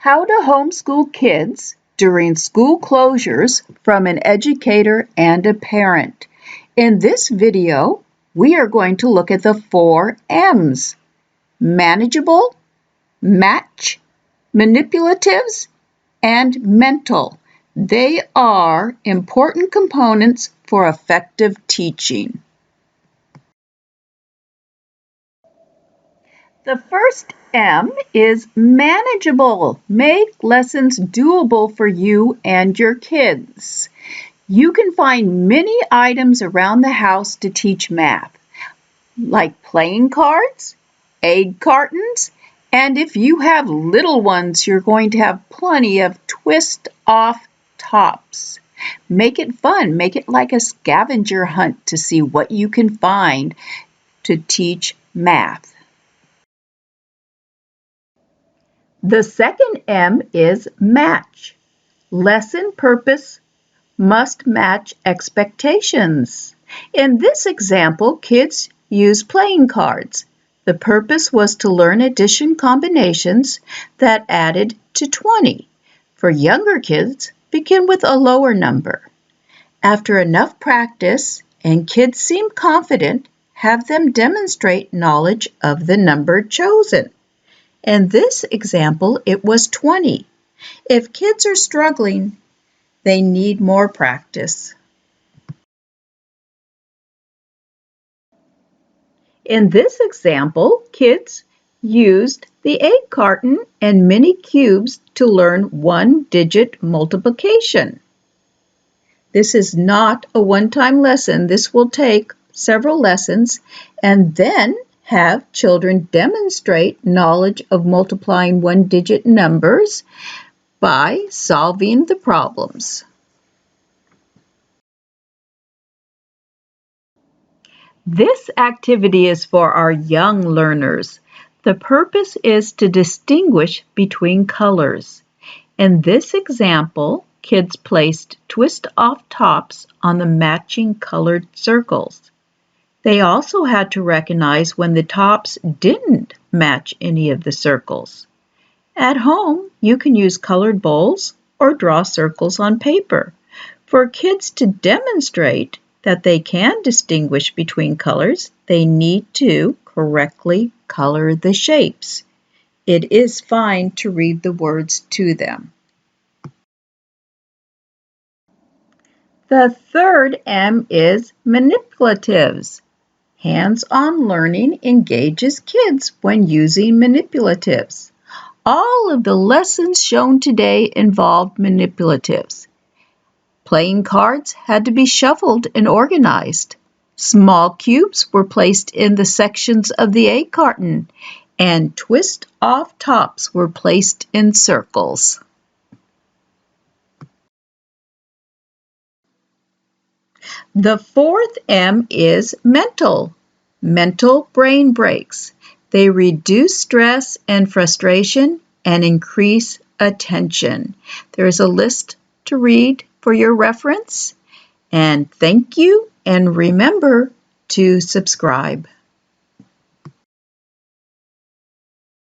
How to homeschool kids during school closures from an educator and a parent. In this video, we are going to look at the 4 M's: manageable, match, manipulatives, and mental. They are important components for effective teaching. The first M is manageable. Make lessons doable for you and your kids. You can find many items around the house to teach math, like playing cards, egg cartons, and if you have little ones, you're going to have plenty of twist-off tops. Make it fun. Make it like a scavenger hunt to see what you can find to teach math. The second M is match. Lesson purpose must match expectations. In this example, kids used playing cards. The purpose was to learn addition combinations that added to 20. For younger kids, begin with a lower number. After enough practice and kids seem confident, have them demonstrate knowledge of the number chosen. In this example, it was 20. If kids are struggling, they need more practice. In this example, kids used the egg carton and mini cubes to learn one-digit multiplication. This is not a one-time lesson. This will take several lessons and then have children demonstrate knowledge of multiplying one-digit numbers by solving the problems. This activity is for our young learners. The purpose is to distinguish between colors. In this example, kids placed twist-off tops on the matching colored circles. They also had to recognize when the tops didn't match any of the circles. At home, you can use colored bowls or draw circles on paper. For kids to demonstrate that they can distinguish between colors, they need to correctly color the shapes. It is fine to read the words to them. The third M is manipulatives. Hands-on learning engages kids when using manipulatives. All of the lessons shown today involved manipulatives. Playing cards had to be shuffled and organized. Small cubes were placed in the sections of the egg carton, and twist-off tops were placed in circles. The fourth M is mental. Mental brain breaks. They reduce stress and frustration and increase attention. There is a list to read for your reference. And thank you, and remember to subscribe.